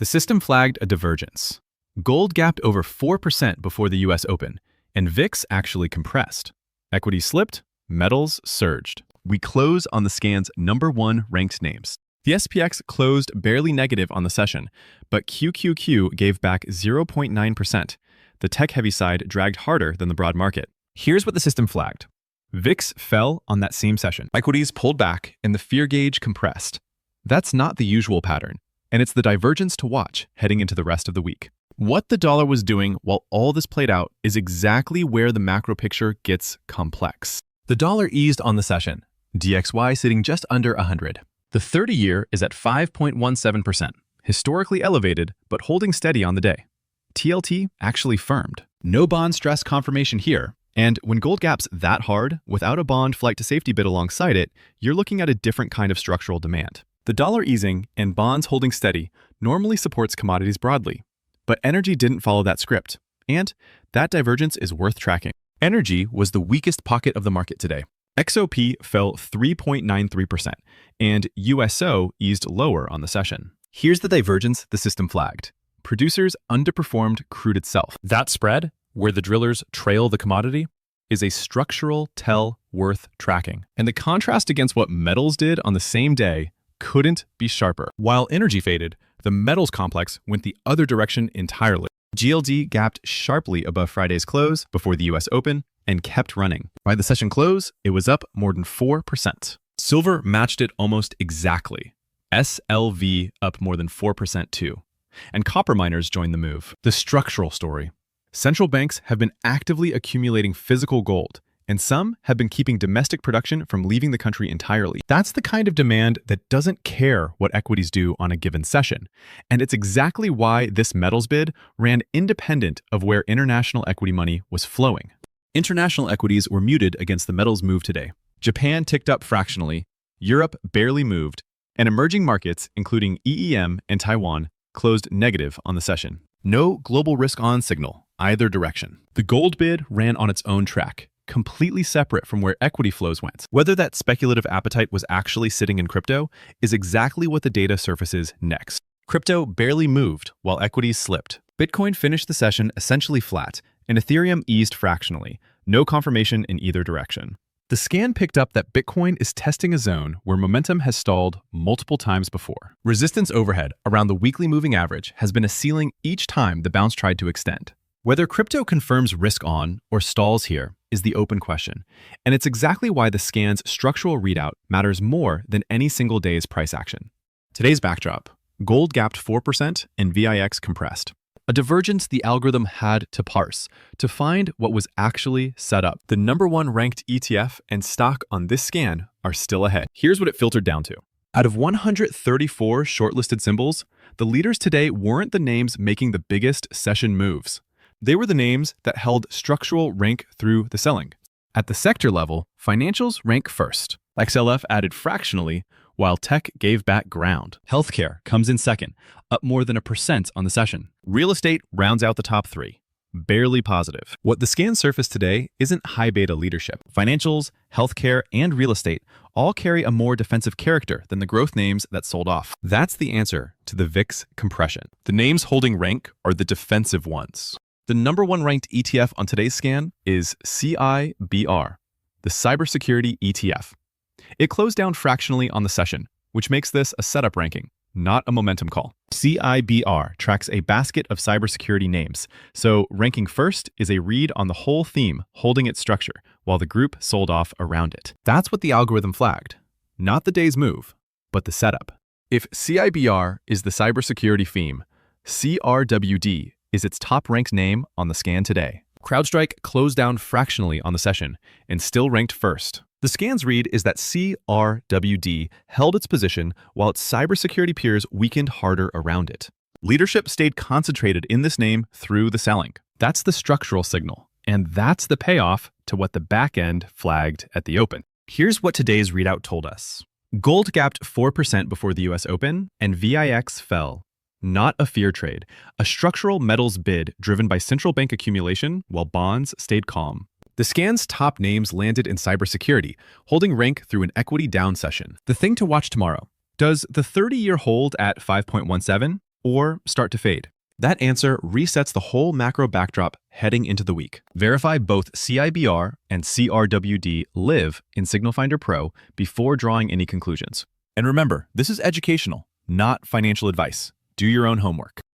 The system flagged a divergence. Gold gapped over 4% before the US Open, and VIX actually compressed. Equities slipped, metals surged. We close on the scan's #1 ranked names. The SPX closed barely negative on the session, but QQQ gave back 0.9%. The tech-heavy side dragged harder than the broad market. Here's what the system flagged. VIX fell on that same session. Equities pulled back and the fear gauge compressed. That's not the usual pattern, and it's the divergence to watch heading into the rest of the week. What the dollar was doing while all this played out is exactly where the macro picture gets complex. The dollar eased on the session, DXY sitting just under 100. The 30-year is at 5.17%, historically elevated but holding steady on the day. TLT actually firmed. No bond stress confirmation here. And when gold gaps that hard, without a bond flight to safety bid alongside it, you're looking at a different kind of structural demand. The dollar easing and bonds holding steady normally supports commodities broadly. But energy didn't follow that script, and that divergence is worth tracking. Energy was the weakest pocket of the market today. XOP fell 3.93%, and USO eased lower on the session. Here's the divergence the system flagged. Producers underperformed crude itself. That spread, where the drillers trail the commodity, is a structural tell worth tracking. And the contrast against what metals did on the same day couldn't be sharper. While energy faded, the metals complex went the other direction entirely. GLD gapped sharply above Friday's close before the US Open and kept running. By the session close, it was up more than 4%. Silver matched it almost exactly. SLV up more than 4% too. And copper miners joined the move. The structural story. Central banks have been actively accumulating physical gold, and some have been keeping domestic production from leaving the country entirely. That's the kind of demand that doesn't care what equities do on a given session. And it's exactly why this metals bid ran independent of where international equity money was flowing. International equities were muted against the metals move today. Japan ticked up fractionally, Europe barely moved, and emerging markets, including EEM and Taiwan, closed negative on the session. No global risk-on signal, either direction. The gold bid ran on its own track, completely separate from where equity flows went. Whether that speculative appetite was actually sitting in crypto is exactly what the data surfaces next. Crypto barely moved while equities slipped. Bitcoin finished the session essentially flat, and Ethereum eased fractionally, no confirmation in either direction. The scan picked up that Bitcoin is testing a zone where momentum has stalled multiple times before. Resistance overhead around the weekly moving average has been a ceiling each time the bounce tried to extend. Whether crypto confirms risk on or stalls here is the open question, and it's exactly why the scan's structural readout matters more than any single day's price action. Today's backdrop: gold gapped 4% and VIX compressed. A divergence the algorithm had to parse to find what was actually set up. The #1 ranked ETF and stock on this scan are still ahead. Here's what it filtered down to. Out of 134 shortlisted symbols, the leaders today weren't the names making the biggest session moves. They were the names that held structural rank through the selling. At the sector level, financials rank first. XLF added fractionally, while tech gave back ground. Healthcare comes in second, up more than 1% on the session. Real estate rounds out the top 3, barely positive. What the scan surfaced today isn't high beta leadership. Financials, healthcare, and real estate all carry a more defensive character than the growth names that sold off. That's the answer to the VIX compression. The names holding rank are the defensive ones. The #1 ranked ETF on today's scan is CIBR, the cybersecurity ETF. It closed down fractionally on the session, which makes this a setup ranking, not a momentum call. CIBR tracks a basket of cybersecurity names, so ranking first is a read on the whole theme holding its structure, while the group sold off around it. That's what the algorithm flagged. Not the day's move, but the setup. If CIBR is the cybersecurity theme, CRWD is its top-ranked name on the scan today. CrowdStrike closed down fractionally on the session and still ranked first. The scan's read is that CRWD held its position while its cybersecurity peers weakened harder around it. Leadership stayed concentrated in this name through the selling. That's the structural signal, and that's the payoff to what the back end flagged at the open. Here's what today's readout told us. Gold gapped 4% before the US Open, and VIX fell. Not a fear trade, a structural metals bid driven by central bank accumulation while bonds stayed calm. The scan's top names landed in cybersecurity, holding rank through an equity down session. The thing to watch tomorrow: does the 30-year hold at 5.17, or start to fade? That answer resets the whole macro backdrop heading into the week. Verify both CIBR and CRWD live in SignalFinder Pro before drawing any conclusions. And remember, this is educational, not financial advice. Do your own homework.